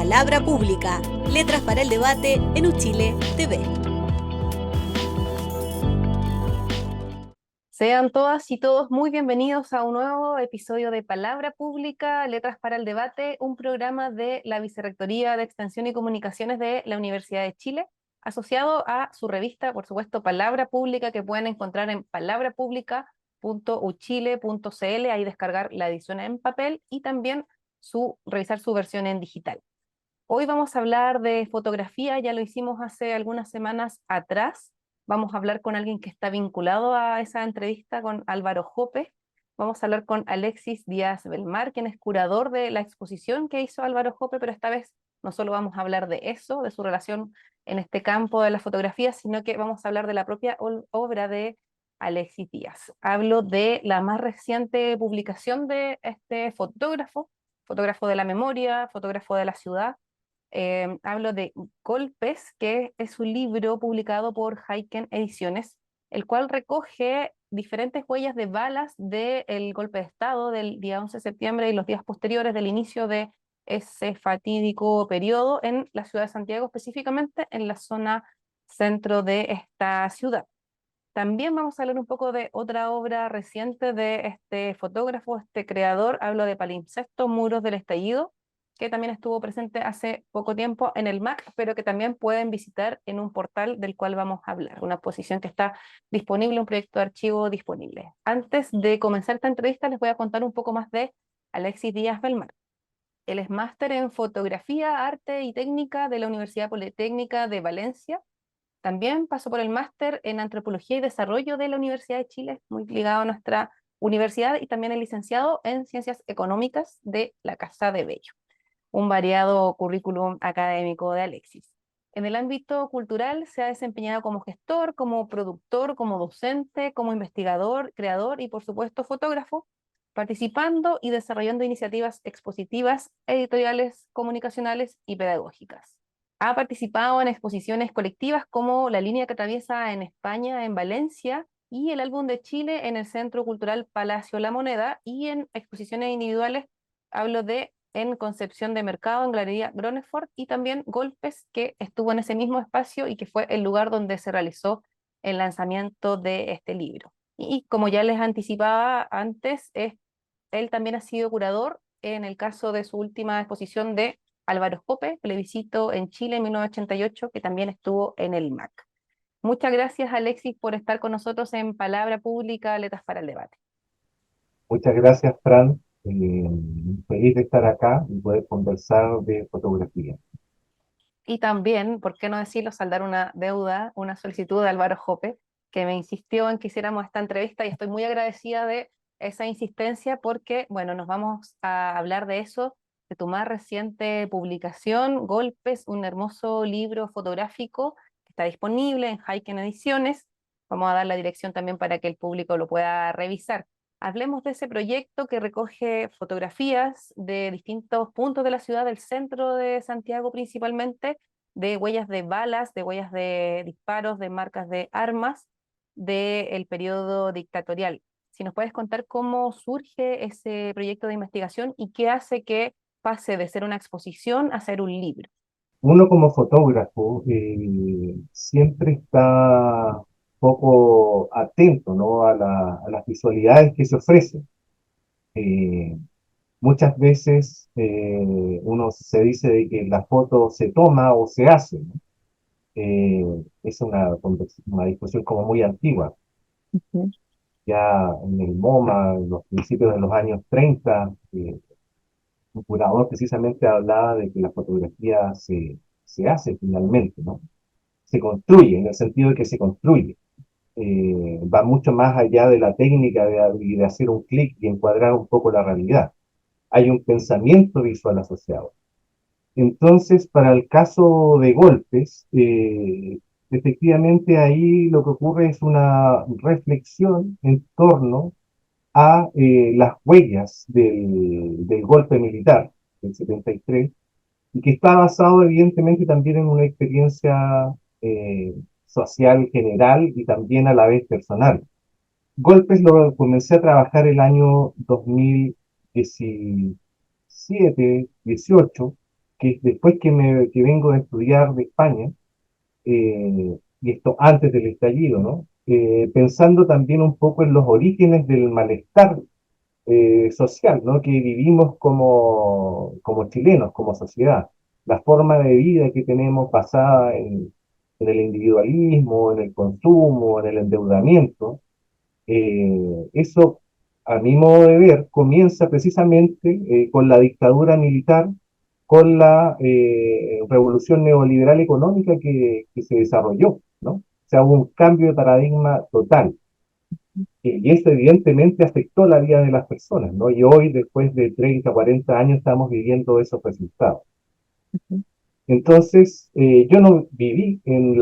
Palabra Pública, letras para el debate en Uchile TV. Sean todas y todos muy bienvenidos a un nuevo episodio de Palabra Pública, Letras para el Debate, un programa de la Vicerrectoría de Extensión y Comunicaciones de la Universidad de Chile, asociado a su revista, por supuesto, Palabra Pública, que pueden encontrar en palabrapublica.uchile.cl, ahí descargar la edición en papel y también revisar su versión en digital. Hoy vamos a hablar de fotografía, ya lo hicimos hace algunas semanas atrás. Vamos a hablar con alguien que está vinculado a esa entrevista, con Álvaro Jope. Vamos a hablar con Alexis Díaz Belmar, quien es curador de la exposición que hizo Álvaro Jope, pero esta vez no solo vamos a hablar de eso, de su relación en este campo de la fotografía, sino que vamos a hablar de la propia obra de Alexis Díaz. Hablo de la más reciente publicación de este fotógrafo, fotógrafo de la memoria, fotógrafo de la ciudad. Hablo de Golpes, que es un libro publicado por Haiken Ediciones, el cual recoge diferentes huellas de balas del golpe de Estado del día 11 de septiembre y los días posteriores del inicio de ese fatídico periodo en la ciudad de Santiago, específicamente en la zona centro de esta ciudad. También vamos a hablar un poco de otra obra reciente de este fotógrafo, este creador. Hablo de Palimpsesto, Muros del Estallido, que también estuvo presente hace poco tiempo en el MAC, pero que también pueden visitar en un portal del cual vamos a hablar, una exposición que está disponible, un proyecto de archivo disponible. Antes de comenzar esta entrevista, les voy a contar un poco más de Alexis Díaz Belmar. Él es máster en Fotografía, Arte y Técnica de la Universidad Politécnica de Valencia. También pasó por el máster en Antropología y Desarrollo de la Universidad de Chile, muy ligado a nuestra universidad, y también el licenciado en Ciencias Económicas de la Casa de Bello. Un variado currículum académico de Alexis. En el ámbito cultural se ha desempeñado como gestor, como productor, como docente, como investigador, creador y por supuesto fotógrafo, participando y desarrollando iniciativas expositivas, editoriales, comunicacionales y pedagógicas. Ha participado en exposiciones colectivas como La Línea que Atraviesa en España, en Valencia, y el Álbum de Chile en el Centro Cultural Palacio La Moneda, y en exposiciones individuales, hablo de en Concepción de Mercado, en Galería Gronefort, y también Golpes, que estuvo en ese mismo espacio y que fue el lugar donde se realizó el lanzamiento de este libro. Y como ya les anticipaba antes, él también ha sido curador en el caso de su última exposición de Álvaro Jope, Plebiscito en Chile en 1988, que también estuvo en el MAC. Muchas gracias, Alexis, por estar con nosotros en Palabra Pública, Letras para el Debate. Muchas gracias, Fran. Feliz de estar acá y poder conversar de fotografía. Y también, ¿por qué no decirlo?, saldar una deuda, una solicitud de Álvaro Jope, que me insistió en que hiciéramos esta entrevista y estoy muy agradecida de esa insistencia porque, bueno, nos vamos a hablar de eso, de tu más reciente publicación, Golpes, un hermoso libro fotográfico que está disponible en Haiken Ediciones. Vamos a dar la dirección también para que el público lo pueda revisar. Hablemos de ese proyecto que recoge fotografías de distintos puntos de la ciudad, del centro de Santiago principalmente, de huellas de balas, de huellas de disparos, de marcas de armas del periodo dictatorial. Si nos puedes contar cómo surge ese proyecto de investigación y qué hace que pase de ser una exposición a ser un libro. Uno como fotógrafo siempre está poco atento, ¿no?, a las visualidades que se ofrecen. Eh, Muchas veces uno se dice de que la foto se toma o se hace, ¿no? Es una discusión como muy antigua. Ujú. Ya en el MoMA, en los principios de los años 30, un curador precisamente hablaba de que la fotografía se hace finalmente, ¿no? Se construye, en el sentido de que se construye. Va mucho más allá de la técnica de hacer un clic y encuadrar un poco la realidad. Hay un pensamiento visual asociado. Entonces, para el caso de Golpes, efectivamente ahí lo que ocurre es una reflexión en torno a las huellas del golpe militar del 73, y que está basado evidentemente también en una experiencia eh, social general y también a la vez personal. Golpes lo comencé a trabajar el año 2017, 18, que después que vengo a estudiar de España, y esto antes del estallido, ¿no? Pensando también un poco en los orígenes del malestar social, ¿no? Que vivimos como chilenos, como sociedad. La forma de vida que tenemos basada en el individualismo, en el consumo, en el endeudamiento, eso, a mi modo de ver, comienza precisamente con la dictadura militar, con la revolución neoliberal económica que se desarrolló, ¿no? O sea, hubo un cambio de paradigma total. Y eso evidentemente afectó la vida de las personas, ¿no? Y hoy, después de 30, 40 años, estamos viviendo esos resultados. Ujú. Entonces, yo no viví en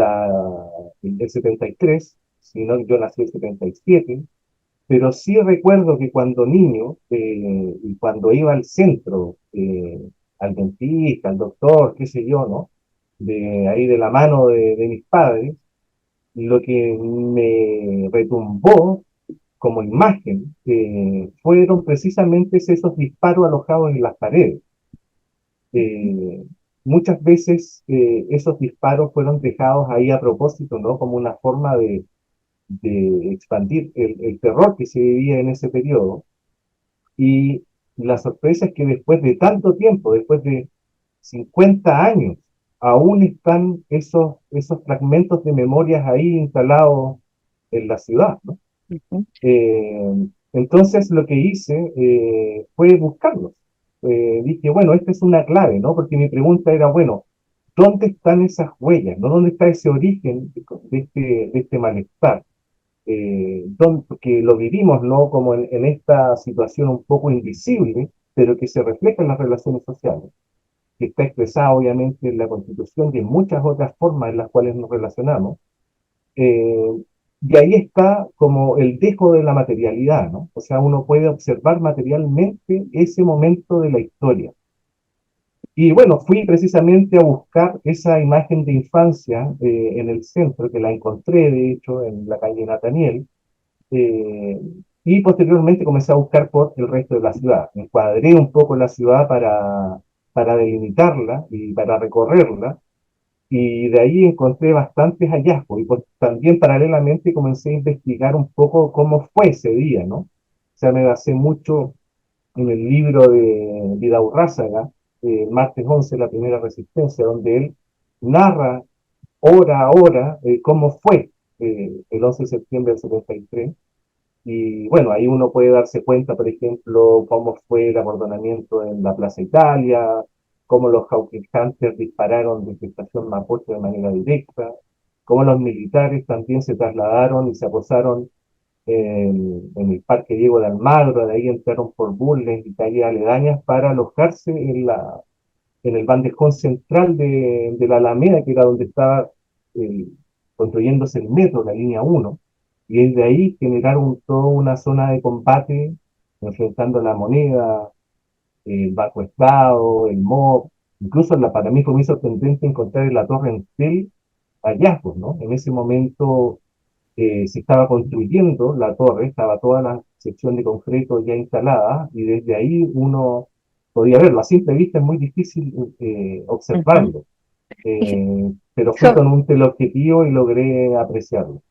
el 73, sino que yo nací en el 77, pero sí recuerdo que cuando niño, y cuando iba al centro, al dentista, al doctor, qué sé yo, ¿no? De ahí de la mano de mis padres, lo que me retumbó como imagen fueron precisamente esos disparos alojados en las paredes. Eh, Muchas veces esos disparos fueron dejados ahí a propósito, ¿no? Como una forma de expandir el terror que se vivía en ese periodo. Y la sorpresa es que después de tanto tiempo, después de 50 años, aún están esos fragmentos de memorias ahí instalados en la ciudad, ¿no? Ujú. Entonces lo que hice fue buscarlos. Dije, bueno, esta es una clave, ¿no? Porque mi pregunta era, bueno, ¿dónde están esas huellas? ¿No? ¿Dónde está ese origen de este malestar? Porque lo vivimos, ¿no? Como en esta situación un poco invisible, pero que se refleja en las relaciones sociales, que está expresada obviamente en la Constitución y en muchas otras formas en las cuales nos relacionamos. Eh, y ahí está como el dejo de la materialidad, ¿no? O sea, uno puede observar materialmente ese momento de la historia. Y bueno, fui precisamente a buscar esa imagen de infancia en el centro, que la encontré, de hecho, en la calle Nataniel, eh, y posteriormente comencé a buscar por el resto de la ciudad. Me encuadré un poco la ciudad para delimitarla y para recorrerla, y de ahí encontré bastantes hallazgos. Y pues, también paralelamente comencé a investigar un poco cómo fue ese día, ¿no? O sea, me basé mucho en el libro de Vidaurrázaga, Martes 11, la primera resistencia, donde él narra hora a hora cómo fue el 11 de septiembre del 73. Y bueno, ahí uno puede darse cuenta, por ejemplo, cómo fue el abordonamiento en la Plaza Italia, cómo los Hawker Hunters dispararon desde Estación Mapocho de manera directa, cómo los militares también se trasladaron y se aposaron en el Parque Diego de Almagro, de ahí entraron por Bulnes y calles aledañas para alojarse en el bandejón central de la Alameda, que era donde estaba eh, construyéndose el metro, la línea uno, y desde ahí generaron toda una zona de combate, enfrentando la Moneda, el Banco Estado, el MOB, incluso para mí fue muy sorprendente encontrar en la Torre Entel hallazgos, ¿no? En ese momento se estaba construyendo la torre, estaba toda la sección de concreto ya instalada, y desde ahí uno podía verlo. A simple vista es muy difícil Ujú. observarlo, Y pero fui so- con un teleobjetivo y logré apreciarlo.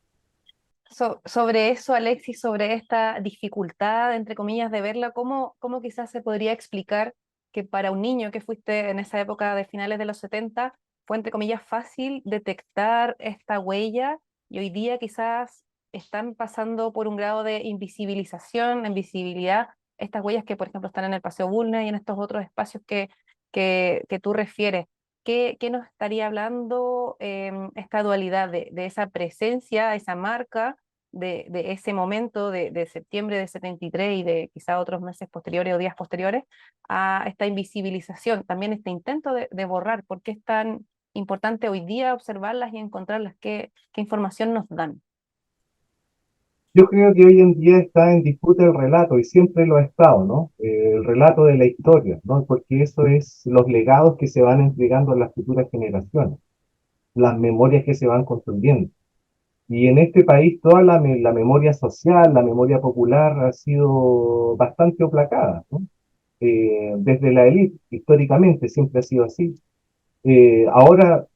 sobre eso, Alexis, sobre esta dificultad, entre comillas, de verla, ¿cómo quizás se podría explicar que para un niño que fuiste en esa época de finales de los 70 fue, entre comillas, fácil detectar esta huella y hoy día quizás están pasando por un grado de invisibilización, invisibilidad, estas huellas que, por ejemplo, están en el Paseo Bulnes y en estos otros espacios que tú refieres? ¿Qué nos estaría hablando esta dualidad de esa presencia, esa marca de ese momento de septiembre de 73 y de quizá otros meses posteriores o días posteriores a esta invisibilización, también este intento de borrar? ¿Por qué es tan importante hoy día observarlas y encontrarlas? ¿Qué información nos dan? Yo creo que hoy en día está en disputa el relato, y siempre lo ha estado, ¿no? El relato de la historia, ¿no? Porque eso es los legados que se van entregando a las futuras generaciones, las memorias que se van construyendo. Y en este país toda la memoria social, la memoria popular ha sido bastante opacada, ¿no? desde la élite, históricamente siempre ha sido así. Ahora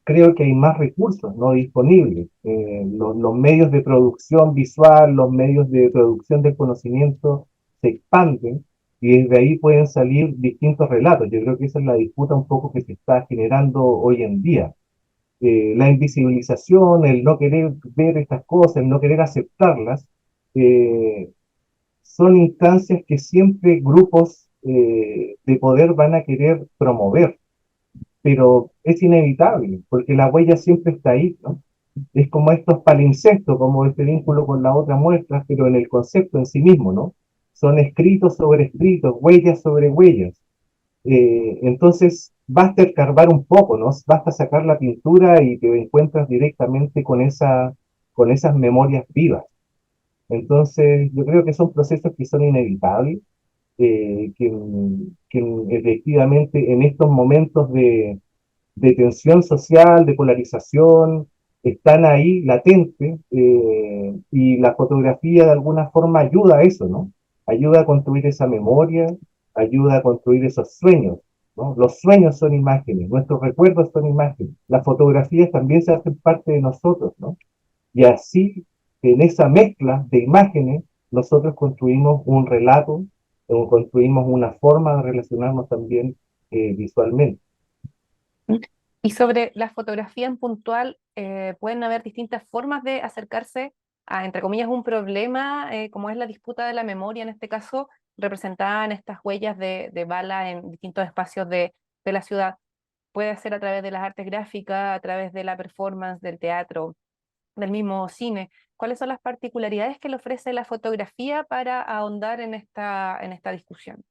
creo que hay más recursos no disponibles. Los medios de producción visual, los medios de producción del conocimiento se expanden y desde ahí pueden salir distintos relatos. Yo creo que esa es la disputa un poco que se está generando hoy en día. La invisibilización, el no querer ver estas cosas, el no querer aceptarlas, eh, son instancias que siempre grupos de poder van a querer promover, pero es inevitable, porque la huella siempre está ahí, ¿no? Es como estos palimpsestos, como este vínculo con la otra muestra, pero en el concepto en sí mismo, ¿no? Son escritos sobre escritos, huellas sobre huellas. Entonces, basta escarbar un poco, ¿no? Basta sacar la pintura y te encuentras directamente con esas memorias vivas. Entonces, yo creo que son procesos que son inevitables, que efectivamente en estos momentos de tensión social, de polarización, están ahí latentes, y la fotografía de alguna forma ayuda a eso, ¿no? Ayuda a construir esa memoria, ayuda a construir esos sueños, ¿no? Los sueños son imágenes, nuestros recuerdos son imágenes, las fotografías también se hacen parte de nosotros, ¿no? Y así, en esa mezcla de imágenes, nosotros construimos un relato, o construimos una forma de relacionarnos también visualmente. Y sobre la fotografía en puntual, pueden haber distintas formas de acercarse a, entre comillas, un problema, como es la disputa de la memoria, en este caso, representada en estas huellas de bala en distintos espacios de la ciudad. Puede ser a través de las artes gráficas, a través de la performance, del teatro, del mismo cine. ¿Cuáles son las particularidades que le ofrece la fotografía para ahondar en esta discusión?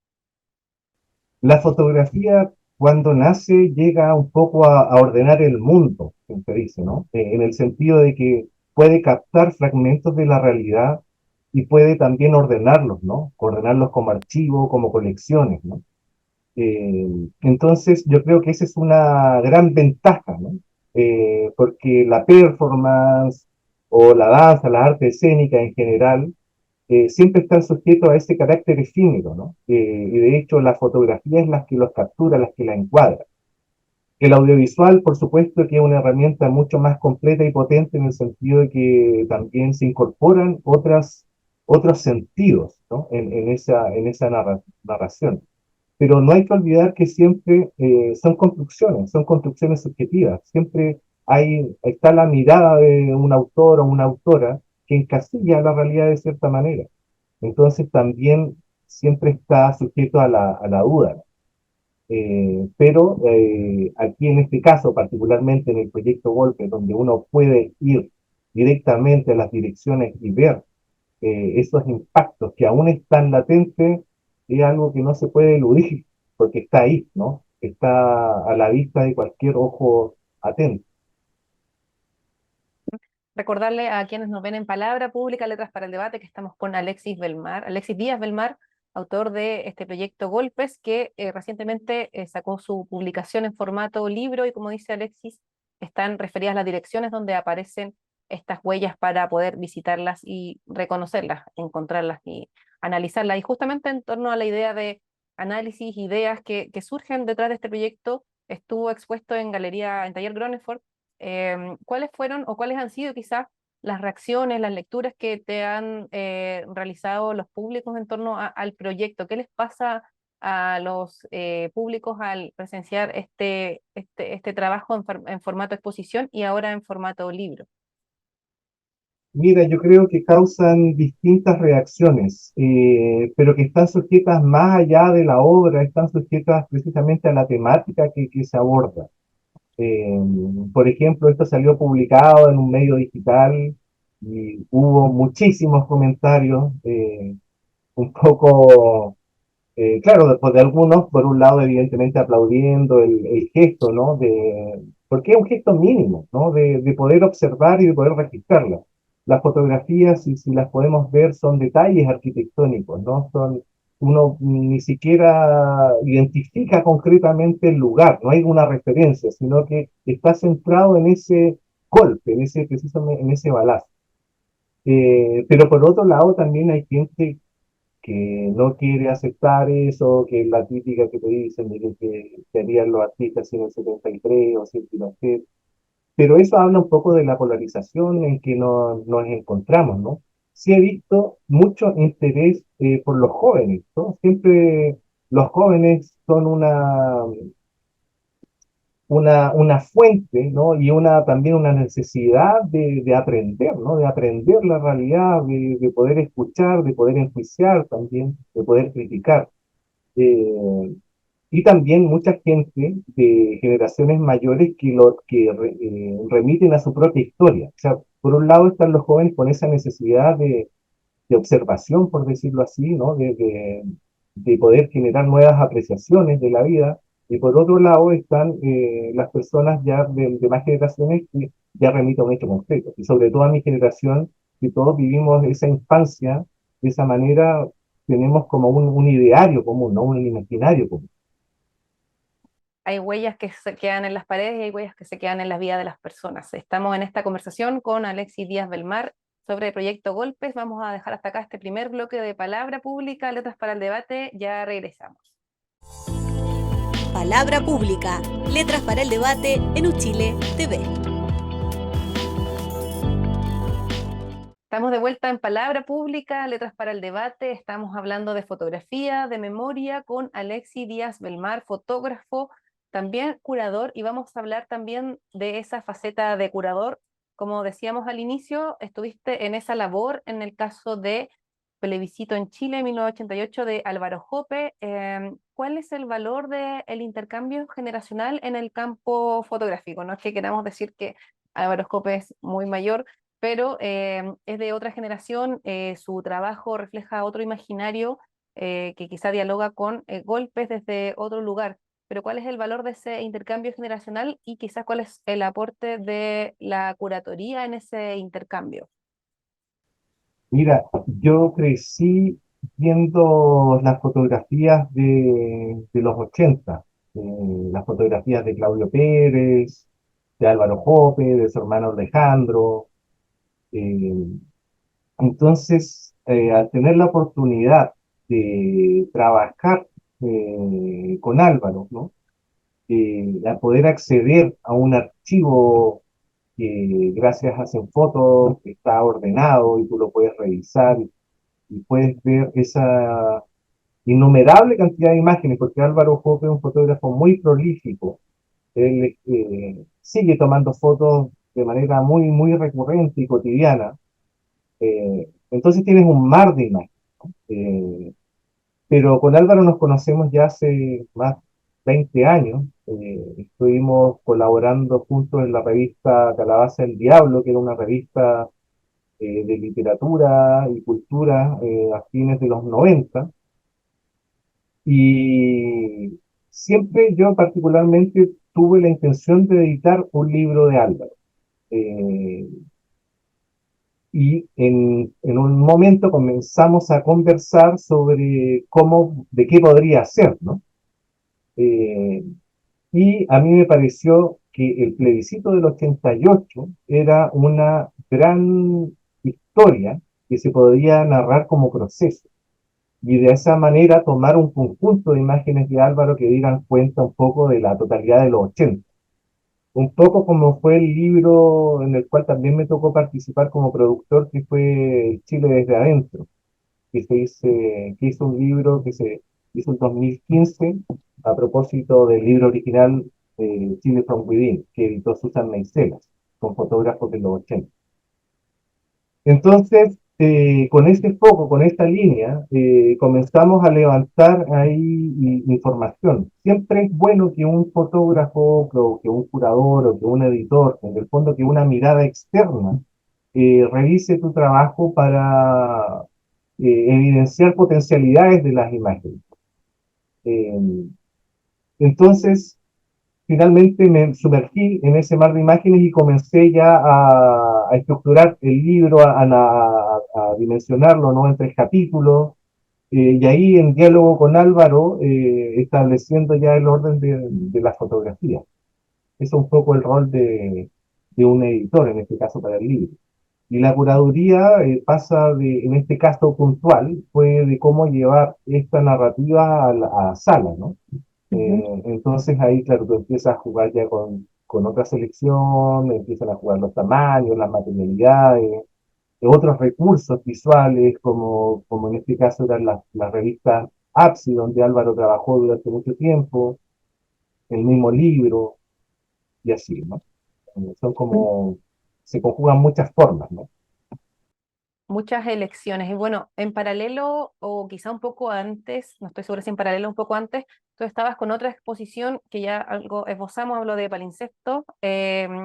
La fotografía, cuando nace, llega un poco a ordenar el mundo, como se dice, ¿no? En el sentido de que puede captar fragmentos de la realidad y puede también ordenarlos, ¿no? Ordenarlos como archivo, como colecciones, ¿no? Eh, entonces, yo creo que esa es una gran ventaja, ¿no? Porque la performance o la danza, la arte escénica en general, siempre están sujetos a ese carácter efímero, ¿no? Y de hecho la fotografía es la que los captura, las que la encuadra. El audiovisual, por supuesto, que es una herramienta mucho más completa y potente en el sentido de que también se incorporan otros sentidos, ¿no? En esa narración. Pero no hay que olvidar que siempre son construcciones subjetivas. Siempre está la mirada de un autor o una autora que encasilla la realidad de cierta manera. Entonces también siempre está sujeto a la duda, ¿no? Pero aquí en este caso, particularmente en el proyecto Golpe, donde uno puede ir directamente a las direcciones y ver esos impactos que aún están latentes, es algo que no se puede eludir, porque está ahí, ¿no? Está a la vista de cualquier ojo atento. Recordarle a quienes nos ven en Palabra Pública, Letras para el Debate, que estamos con Alexis Díaz Belmar, autor de este proyecto Golpes, que recientemente sacó su publicación en formato libro y, como dice Alexis, están referidas las direcciones donde aparecen estas huellas para poder visitarlas y reconocerlas, encontrarlas y analizarlas. Y justamente en torno a la idea de análisis, ideas que surgen detrás de este proyecto, estuvo expuesto en Galería, en Taller Gronefort. ¿Cuáles fueron o cuáles han sido quizás las reacciones, las lecturas que te han realizado los públicos en torno al proyecto? ¿Qué les pasa a los públicos al presenciar este trabajo en formato exposición y ahora en formato libro? Mira, yo creo que causan distintas reacciones, pero que están sujetas más allá de la obra, están sujetas precisamente a la temática que se aborda. Eh, por ejemplo, esto salió publicado en un medio digital y hubo muchísimos comentarios, un poco, claro, después de algunos, por un lado, evidentemente aplaudiendo el gesto, ¿no? Porque es un gesto mínimo, ¿no? De poder observar y de poder registrarla. Las fotografías, si las podemos ver, son detalles arquitectónicos, ¿no? Uno ni siquiera identifica concretamente el lugar, no hay una referencia, sino que está centrado en ese golpe, precisamente en ese balazo. Pero por otro lado también hay gente que no quiere aceptar eso, que es la típica que te dicen de que harían los artistas sin el 73 o sin Pinochet. Pero eso habla un poco de la polarización en que nos encontramos, ¿no? Sí he visto mucho interés por los jóvenes, ¿no? Siempre los jóvenes son una fuente, ¿no? Y también una necesidad de aprender, ¿no? De aprender la realidad, de poder escuchar, de poder enjuiciar también, de poder criticar. Eh, y también mucha gente de generaciones mayores que remiten a su propia historia. O sea, por un lado están los jóvenes con esa necesidad de observación, por decirlo así, ¿no? De poder generar nuevas apreciaciones de la vida. Y por otro lado están las personas ya de más generaciones que ya remiten a un hecho concreto. Y sobre todo a mi generación, que todos vivimos esa infancia, de esa manera tenemos como un ideario común, ¿no? Un imaginario común. Hay huellas que se quedan en las paredes y hay huellas que se quedan en la vida de las personas. Estamos en esta conversación con Alexis Díaz Belmar sobre el proyecto Golpes. Vamos a dejar hasta acá este primer bloque de Palabra Pública, Letras para el Debate. Ya regresamos. Palabra Pública, Letras para el Debate en Uchile TV. Estamos de vuelta en Palabra Pública, Letras para el Debate. Estamos hablando de fotografía, de memoria, con Alexis Díaz Belmar, fotógrafo, también curador, y vamos a hablar también de esa faceta de curador. Como decíamos al inicio, estuviste en esa labor en el caso de Plebiscito en Chile en 1988 de Álvaro Jope. ¿Cuál es el valor del intercambio generacional en el campo fotográfico? No es que queramos decir que Álvaro Jope es muy mayor, pero es de otra generación, su trabajo refleja otro imaginario que quizá dialoga con Golpes desde otro lugar. Pero ¿cuál es el valor de ese intercambio generacional y quizás cuál es el aporte de la curatoría en ese intercambio? Mira, yo crecí viendo las fotografías de los 80, las fotografías de Claudio Pérez, de Álvaro Jope, de su hermano Alejandro. eh, entonces, al tener la oportunidad de trabajar con Álvaro, ¿no? A poder acceder a un archivo que gracias a Zenfoto está ordenado y tú lo puedes revisar y puedes ver esa innumerable cantidad de imágenes, porque Álvaro Jope es un fotógrafo muy prolífico. Él sigue tomando fotos de manera muy recurrente y cotidiana. Entonces tienes un mar de imágenes. Eh, pero con Álvaro nos conocemos ya hace más de 20 años. Estuvimos colaborando juntos en la revista Calabaza del Diablo, que era una revista de literatura y cultura a fines de los 90. Y siempre yo particularmente tuve la intención de editar un libro de Álvaro. Eh, y en un momento comenzamos a conversar sobre de qué podría ser, ¿no? Eh, y a mí me pareció que el plebiscito del 88 era una gran historia que se podría narrar como proceso y de esa manera tomar un conjunto de imágenes de Álvaro que dieran cuenta un poco de la totalidad de los 80. Un poco como fue el libro en el cual también me tocó participar como productor, que fue Chile desde adentro, que hizo un libro que se hizo en 2015 a propósito del libro original Chile from Within, que editó Susan Meiselas, con fotógrafos de los 80. Entonces, con este foco, con esta línea, comenzamos a levantar ahí información. Siempre es bueno que un fotógrafo, o que un curador, o que un editor, en el fondo que una mirada externa, revise tu trabajo para evidenciar potencialidades de las imágenes. Eh, entonces, finalmente me sumergí en ese mar de imágenes y comencé ya a estructurar el libro, a dimensionarlo, ¿no? En 3 capítulos, y ahí en diálogo con Álvaro, estableciendo ya el orden de la fotografía. Eso es un poco el rol de un editor, en este caso para el libro. Y la curaduría pasa de, en este caso puntual, fue de cómo llevar esta narrativa a sala, ¿no? Ujú. Entonces ahí, claro, tú empiezas a jugar ya con otra selección, empiezan a jugar los tamaños, las materialidades, otros recursos visuales, como en este caso eran las revistas APSI, donde Álvaro trabajó durante mucho tiempo, el mismo libro, y así, ¿no? Son como, se conjugan muchas formas, ¿no? Muchas elecciones. Y bueno, en paralelo o quizá un poco antes, no estoy segura si en paralelo o un poco antes, tú estabas con otra exposición que ya algo esbozamos, hablo de Palinsecto,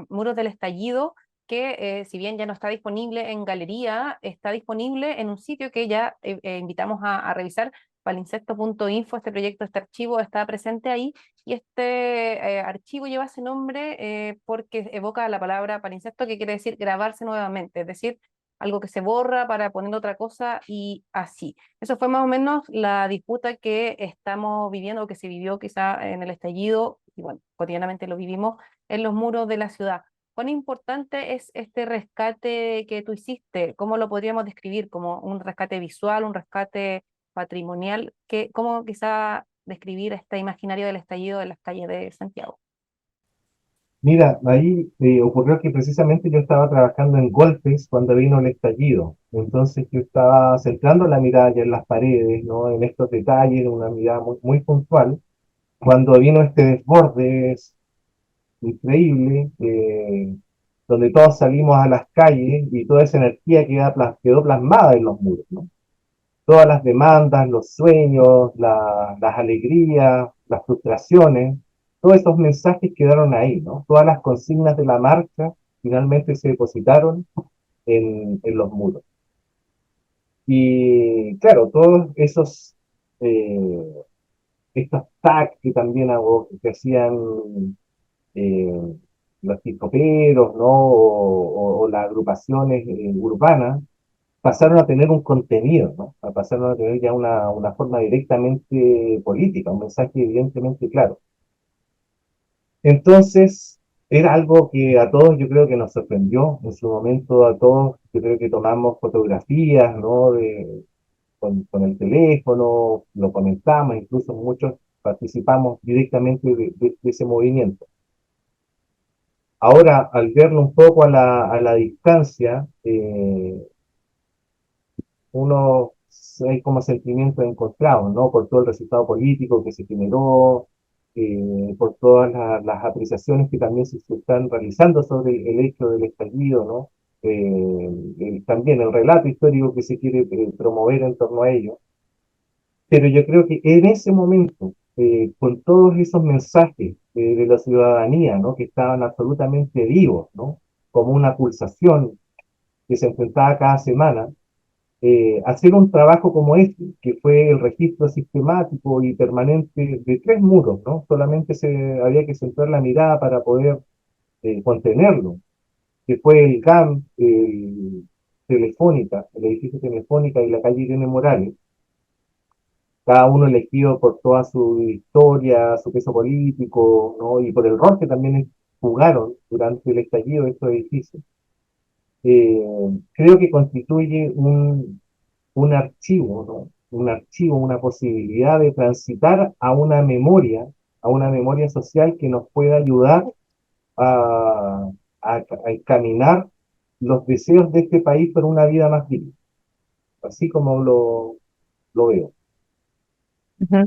Muros del Estallido, que si bien ya no está disponible en galería, está disponible en un sitio que ya invitamos a revisar, palinsecto.info. Este proyecto, este archivo está presente ahí, y este archivo lleva ese nombre porque evoca la palabra palinsecto, que quiere decir grabarse nuevamente, es decir, algo que se borra para poner otra cosa y así. Eso fue más o menos la disputa que estamos viviendo, o que se vivió quizá en el estallido, y bueno, cotidianamente lo vivimos en los muros de la ciudad. ¿Cuán importante es este rescate que tú hiciste? ¿Cómo lo podríamos describir? ¿Como un rescate visual, un rescate patrimonial? ¿Cómo quizá describir este imaginario del estallido en las calles de Santiago? Mira, ahí ocurrió que precisamente yo estaba trabajando en golpes cuando vino el estallido. Entonces yo estaba centrando la mirada ya en las paredes, ¿no? En estos detalles, una mirada muy, muy puntual. Cuando vino este desborde increíble, donde todos salimos a las calles y toda esa energía quedó plasmada en los muros, ¿no? Todas las demandas, los sueños, las alegrías, las frustraciones, todos esos mensajes quedaron ahí, ¿no? Todas las consignas de la marcha finalmente se depositaron en los muros. Y claro, todos eh, estos tags que también hago, que hacían eh, los hip-hoperos, ¿no? O las agrupaciones urbanas, pasaron a tener un contenido, ¿no? Pasaron a tener ya una forma directamente política, un mensaje evidentemente claro. Entonces, era algo que a todos yo creo que nos sorprendió en su momento, a todos yo creo que tomamos fotografías, ¿no? Con el teléfono, lo comentamos, incluso muchos participamos directamente de ese movimiento. Ahora, al verlo un poco a la distancia, uno hay como sentimientos encontrados, ¿no? Por todo el resultado político que se generó, por todas las apreciaciones que también se están realizando sobre el hecho del estallido, ¿no? También el relato histórico que se quiere promover en torno a ello. Pero yo creo que en ese momento, con todos esos mensajes de la ciudadanía, ¿no? Que estaban absolutamente vivos, ¿no? Como una pulsación que se enfrentaba cada semana, hacer un trabajo como este, que fue el registro sistemático y permanente de 3 muros, ¿no? Solamente había que centrar la mirada para poder contenerlo, que fue el GAM, Telefónica, el edificio Telefónica y la calle Irene Morales, cada uno elegido por toda su historia, su peso político, ¿no? Y por el rol que también jugaron durante el estallido de estos edificios. Creo que constituye un archivo, ¿no? Un archivo, una posibilidad de transitar a una memoria social que nos pueda ayudar a, a encaminar los deseos de este país por una vida más digna, así como lo veo. Ujú.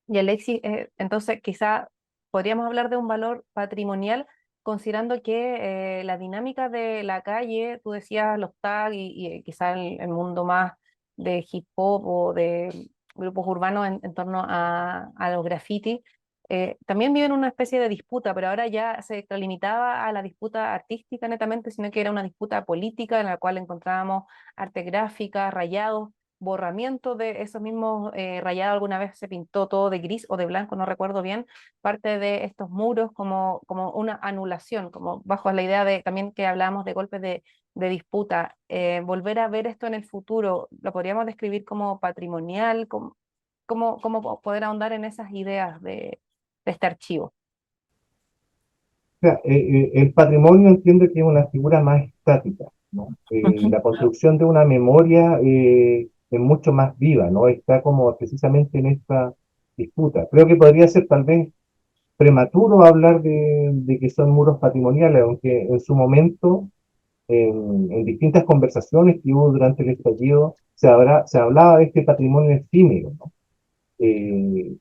Y Alexis, entonces quizá podríamos hablar de un valor patrimonial, considerando que la dinámica de la calle, tú decías los tags y quizá el mundo más de hip hop o de grupos urbanos en torno a los graffiti, también viven una especie de disputa, pero ahora ya se limitaba a la disputa artística netamente, sino que era una disputa política en la cual encontrábamos arte gráfica, rayados, borramiento de esos mismos rayados. Alguna vez se pintó todo de gris o de blanco, no recuerdo bien, parte de estos muros como una anulación, como bajo la idea de también que hablábamos de golpes de disputa. Volver a ver esto en el futuro, ¿lo podríamos describir como patrimonial? ¿Cómo poder ahondar en esas ideas de este archivo? O sea, el patrimonio entiende que es una figura más estática, ¿no? Ujú. La construcción de una memoria es mucho más viva, ¿no? Está como precisamente en esta disputa. Creo que podría ser tal vez prematuro hablar de que son muros patrimoniales, aunque en su momento, en distintas conversaciones que hubo durante el estallido, se hablaba de este patrimonio efímero, ¿no? Eh,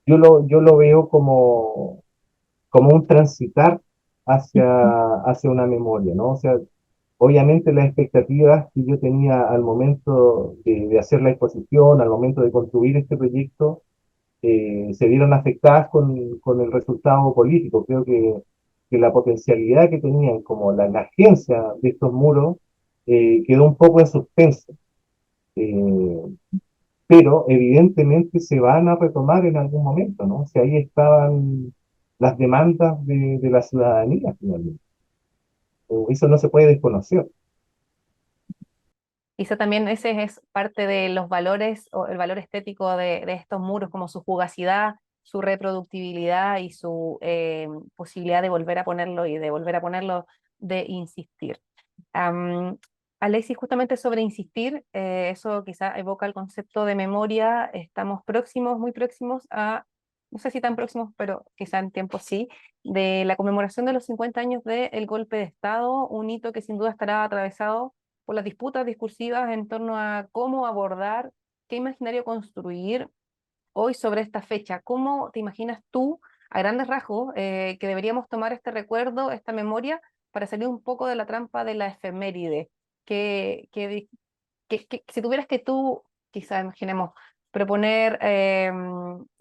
yo lo veo como un transitar hacia una memoria, ¿no? O sea, obviamente las expectativas que yo tenía al momento de hacer la exposición, al momento de construir este proyecto, se vieron afectadas con el resultado político. Creo que la potencialidad que tenían, como la agencia de estos muros, quedó un poco en suspenso. Eh, pero evidentemente se van a retomar en algún momento, ¿no? O sea, ahí estaban las demandas de la ciudadanía, finalmente. Eso no se puede desconocer. Quizá también ese es parte de los valores o el valor estético de estos muros, como su jugacidad, su reproductibilidad y su posibilidad de volver a ponerlo y de volver a ponerlo, de insistir. Am, Alexis, justamente sobre insistir, eso quizá evoca el concepto de memoria. Estamos próximos, muy próximos a, no sé si tan próximos, pero quizá en tiempo sí, de la conmemoración de los 50 años del golpe de Estado, un hito que sin duda estará atravesado por las disputas discursivas en torno a cómo abordar, qué imaginario construir hoy sobre esta fecha. ¿Cómo te imaginas tú, a grandes rasgos, que deberíamos tomar este recuerdo, esta memoria, para salir un poco de la trampa de la efeméride? Que si tuvieras que tú, quizá imaginemos, proponer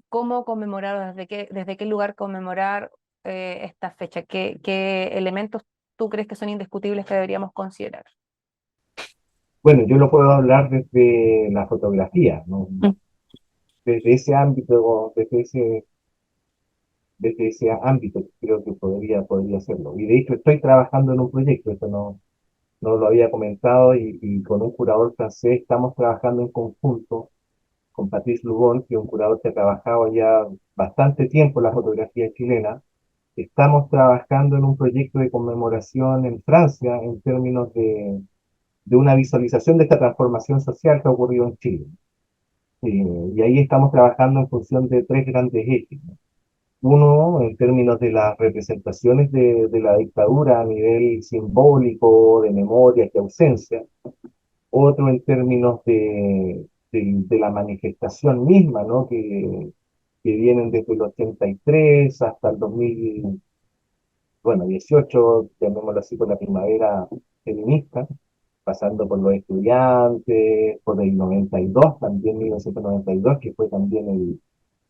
cómo conmemorar, o desde qué lugar conmemorar esta fecha, qué elementos tú crees que son indiscutibles que deberíamos considerar. Bueno, yo lo puedo hablar desde la fotografía, ¿no? Desde ese ámbito, desde ese ámbito creo que podría hacerlo. Y de hecho estoy trabajando en un proyecto, esto no lo había comentado, y con un curador francés estamos trabajando en conjunto con Patrice Lubon, que es un curador que ha trabajado ya bastante tiempo en la fotografía chilena. Estamos trabajando en un proyecto de conmemoración en Francia en términos de una visualización de esta transformación social que ha ocurrido en Chile. Y ahí estamos trabajando en función de tres grandes ejes, ¿no? Uno, en términos de las representaciones de la dictadura a nivel simbólico, de memoria y ausencia. Otro en términos de la manifestación misma, ¿no? Que vienen desde el 83 hasta el 2000, bueno, 18, llamémoslo así, por la primavera feminista, pasando por los estudiantes, por el 92, también 1992, que fue también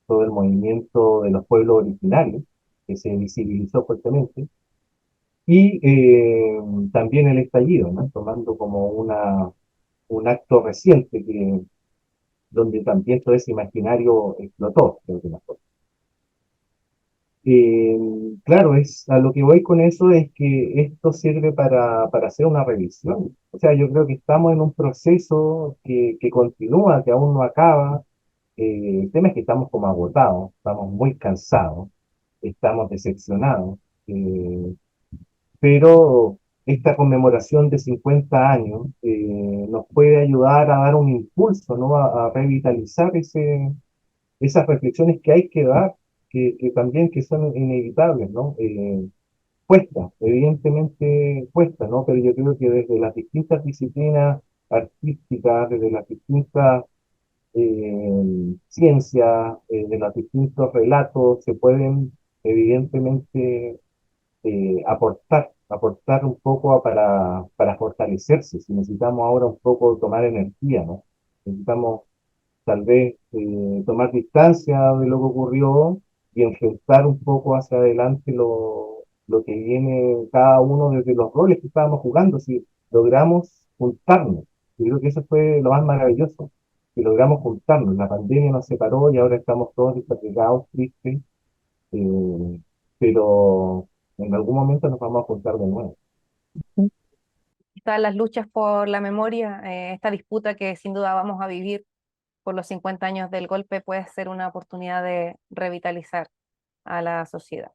todo el movimiento de los pueblos originarios, que se visibilizó fuertemente, y también el estallido, ¿no? Tomando como un acto reciente donde también todo ese imaginario explotó, de alguna forma. Eh, claro, a lo que voy con eso es que esto sirve para hacer una revisión. O sea, yo creo que estamos en un proceso que continúa, que aún no acaba. El tema es que estamos como agotados, estamos muy cansados, estamos decepcionados, pero esta conmemoración de 50 años nos puede ayudar a dar un impulso, ¿no? A revitalizar esas reflexiones que hay que dar, que también que son inevitables, ¿no? Cuesta, evidentemente cuesta, ¿no? Pero yo creo que desde las distintas disciplinas artísticas, desde las distintas ciencias, de los distintos relatos, se pueden evidentemente aportar un poco para fortalecerse. Si necesitamos ahora un poco tomar energía, ¿no? Necesitamos tal vez tomar distancia de lo que ocurrió y enfrentar un poco hacia adelante lo que viene cada uno desde los roles que estábamos jugando. Si logramos juntarnos, yo creo que eso fue lo más maravilloso, que logramos juntarnos. La pandemia nos separó y ahora estamos todos despegados, tristes, eh, pero en algún momento nos vamos a juntar de nuevo. Están las luchas por la memoria, esta disputa que sin duda vamos a vivir por los 50 años del golpe puede ser una oportunidad de revitalizar a la sociedad.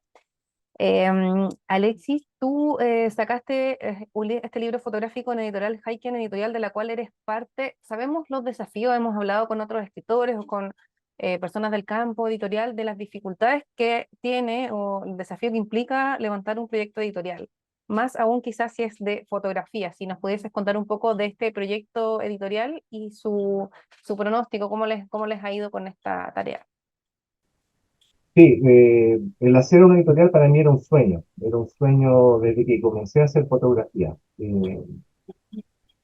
Alexis, tú sacaste este libro fotográfico en editorial Haiken, editorial de la cual eres parte. Sabemos los desafíos, hemos hablado con otros escritores o con personas del campo editorial de las dificultades que tiene o el desafío que implica levantar un proyecto editorial. Más aún quizás si es de fotografía, si nos pudieses contar un poco de este proyecto editorial y su pronóstico, cómo les ha ido con esta tarea. Sí, el hacer una editorial para mí era un sueño desde que comencé a hacer fotografía.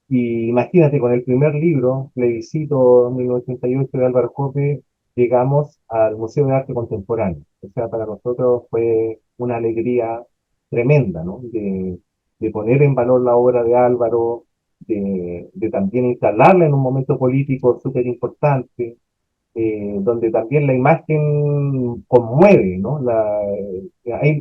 Y imagínate, con el primer libro, Plebiscito 1988 de Álvaro Jope, llegamos al Museo de Arte Contemporáneo. O sea, para nosotros fue una alegría tremenda, ¿no? De poner en valor la obra de Álvaro, de también instalarla en un momento político súper importante, donde también la imagen conmueve, ¿no?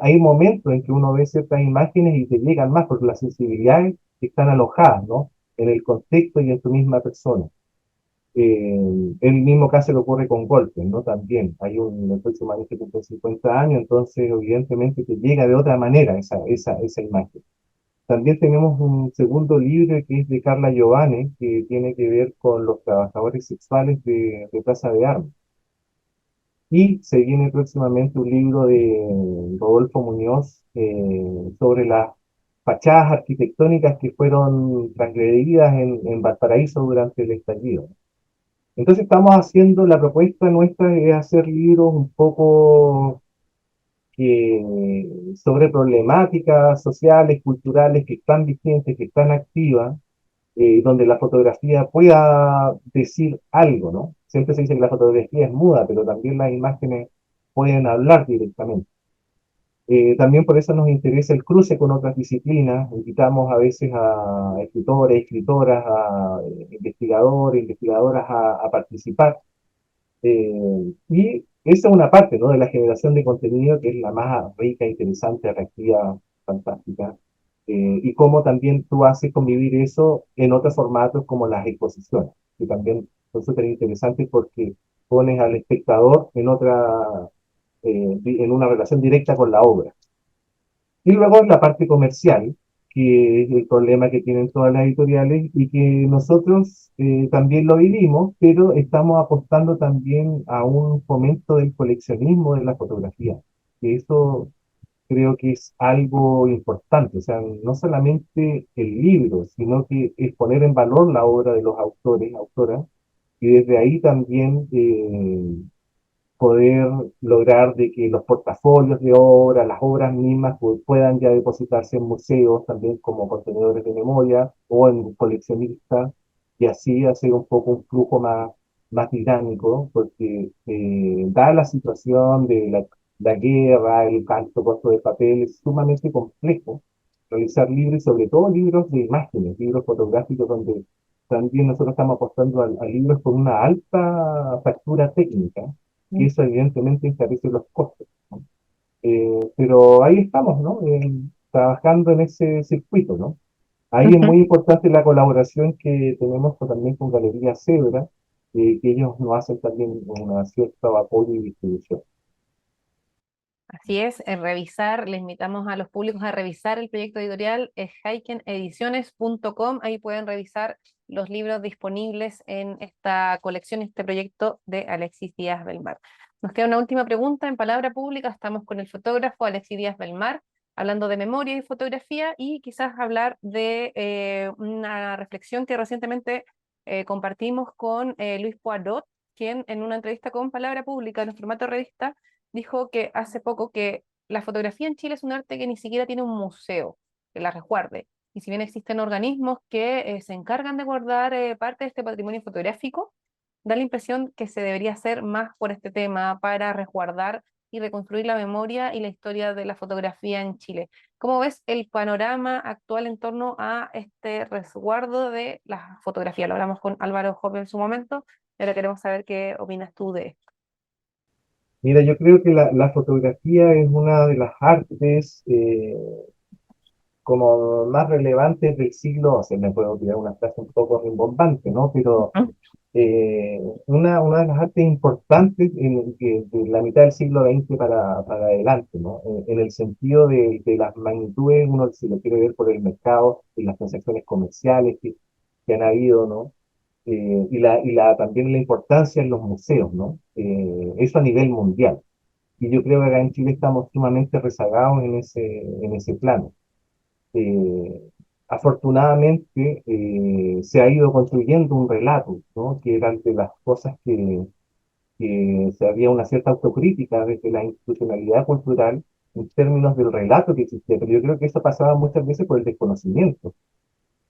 Hay momentos en que uno ve ciertas imágenes y te llegan más porque las sensibilidades están alojadas, ¿no? En el contexto y en tu misma persona. El mismo caso le ocurre con Golpes, ¿no? También hay el próximo año que cumple 50 años, entonces evidentemente te llega de otra manera esa imagen. También tenemos un segundo libro que es de Carla Giovanni, que tiene que ver con los trabajadores sexuales de Plaza de Armas. Y se viene próximamente un libro de Rodolfo Muñoz sobre las fachadas arquitectónicas que fueron transgredidas en Valparaíso durante el estallido. Entonces estamos haciendo, la propuesta nuestra es hacer libros un poco sobre problemáticas sociales, culturales que están vigentes, que están activas, donde la fotografía pueda decir algo, ¿no? Siempre se dice que la fotografía es muda, pero también las imágenes pueden hablar directamente. También por eso nos interesa el cruce con otras disciplinas. Invitamos a veces a escritores, escritoras, a investigadores, investigadoras a participar. Y esa es una parte, ¿no? De la generación de contenido que es la más rica, interesante, atractiva, fantástica. Y cómo también tú haces convivir eso en otros formatos como las exposiciones, que también son súper interesantes porque pones al espectador en una relación directa con la obra. Y luego la parte comercial, que es el problema que tienen todas las editoriales y que nosotros también lo vivimos, pero estamos apostando también a un fomento del coleccionismo de la fotografía, que eso creo que es algo importante, o sea, no solamente el libro, sino que es poner en valor la obra de los autores, autoras, y desde ahí también poder lograr de que los portafolios de obra, las obras mismas, puedan ya depositarse en museos también como contenedores de memoria o en coleccionistas y así hacer un poco un flujo más dinámico, porque dada la situación de la guerra, el alto costo de papel, es sumamente complejo realizar libros, sobre todo libros de imágenes, libros fotográficos donde también nosotros estamos apostando a libros con una alta factura técnica y eso evidentemente encarece los costos, ¿no? Pero ahí estamos, ¿no? Trabajando en ese circuito, ¿no? Ahí es Ujú. muy importante la colaboración que tenemos también con Galería Cedra, que ellos nos hacen también una cierta apoyo y distribución. Así es, revisar, le invitamos a los públicos a revisar el proyecto editorial, es heikenediciones.com, ahí pueden revisar los libros disponibles en esta colección, este proyecto de Alexis Díaz Belmar. Nos queda una última pregunta en palabra pública, estamos con el fotógrafo Alexis Díaz Belmar, hablando de memoria y fotografía y quizás hablar de una reflexión que recientemente compartimos con Luis Poirot, quien en una entrevista con Palabra Pública en el formato revista dijo que hace poco que la fotografía en Chile es un arte que ni siquiera tiene un museo que la resguarde. Y si bien existen organismos que se encargan de guardar parte de este patrimonio fotográfico, da la impresión que se debería hacer más por este tema para resguardar y reconstruir la memoria y la historia de la fotografía en Chile. ¿Cómo ves el panorama actual en torno a este resguardo de la fotografía? Lo hablamos con Álvaro Jope en su momento, y ahora queremos saber qué opinas tú de esto. Mira, yo creo que la fotografía es una de las artes como más relevantes del siglo, se me puede tirar una frase un poco rimbombante, ¿no? Pero una de las artes importantes de la mitad del siglo XX para adelante, ¿no? En el sentido de las magnitudes, uno si lo quiere ver por el mercado y las transacciones comerciales que han habido, ¿no? También la importancia en los museos, ¿no? Eso a nivel mundial. Y yo creo que acá en Chile estamos sumamente rezagados en ese plano. Eh, Afortunadamente se ha ido construyendo un relato, ¿no? Que era de las cosas que se había una cierta autocrítica desde la institucionalidad cultural en términos del relato que existía, pero yo creo que eso pasaba muchas veces por el desconocimiento.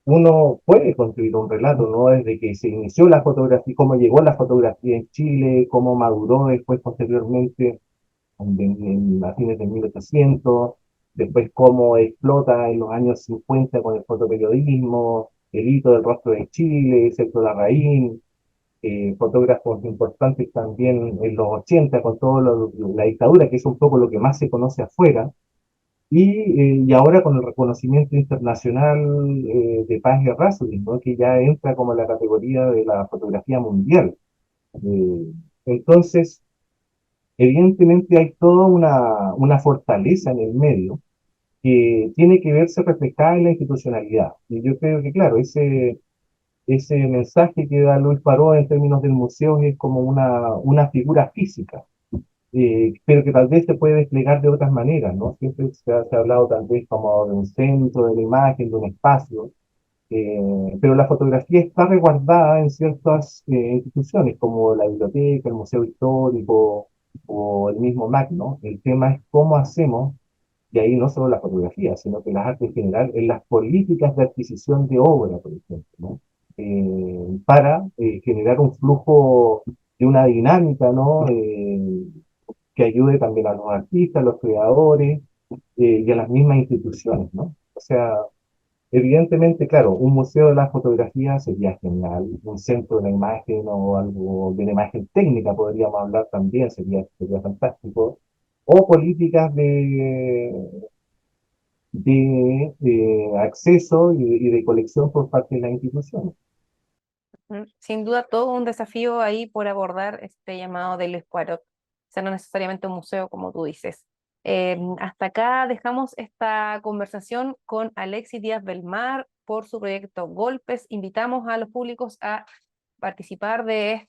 Uno puede construir un relato, ¿no? Desde que se inició la fotografía, cómo llegó la fotografía en Chile, cómo maduró después posteriormente a fines de 1800, después cómo explota en los años 50 con el fotoperiodismo, el hito del rostro de Chile, Celso Larraín, fotógrafos importantes también en los 80 con toda la dictadura, que es un poco lo que más se conoce afuera, y ahora con el reconocimiento internacional de Paz y Errázuriz, ¿no? Que ya entra como la categoría de la fotografía mundial. Entonces, evidentemente hay toda una fortaleza en el medio que tiene que verse reflejada en la institucionalidad. Y yo creo que, claro, ese mensaje que da Luis Paró en términos del museo es como una figura física, pero que tal vez se puede desplegar de otras maneras, ¿no? Siempre se ha hablado tal vez como de un centro, de la imagen, de un espacio, pero la fotografía está resguardada en ciertas instituciones como la biblioteca, el museo histórico o el mismo MAC, ¿no? El tema es cómo hacemos, y ahí no solo la fotografía, sino que las artes en general, en las políticas de adquisición de obra, por ejemplo, ¿no? Para generar un flujo de una dinámica, ¿no? Que ayude también a los artistas, a los creadores y a las mismas instituciones, ¿no? O sea, evidentemente, claro, un museo de la fotografía sería genial, un centro de la imagen o algo de la imagen técnica podríamos hablar también, sería fantástico, o políticas de acceso y de colección por parte de las instituciones. Sin duda, todo un desafío ahí por abordar este llamado de Luis Poirot, o sea, no necesariamente un museo, como tú dices. Hasta acá dejamos esta conversación con Alexis Díaz Belmar por su proyecto Golpes. Invitamos a los públicos a participar de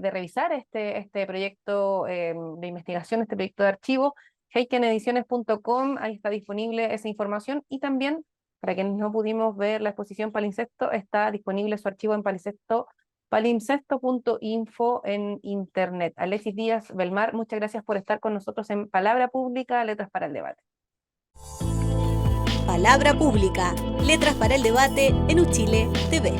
revisar este proyecto de investigación, este proyecto de archivo, heikenediciones.com, ahí está disponible esa información, y también para quienes no pudimos ver la exposición Palimpsesto, está disponible su archivo en palimpsesto.info en internet. Alexis Díaz Belmar, muchas gracias por estar con nosotros en Palabra Pública, Letras para el Debate. Palabra Pública, Letras para el Debate en Uchile TV.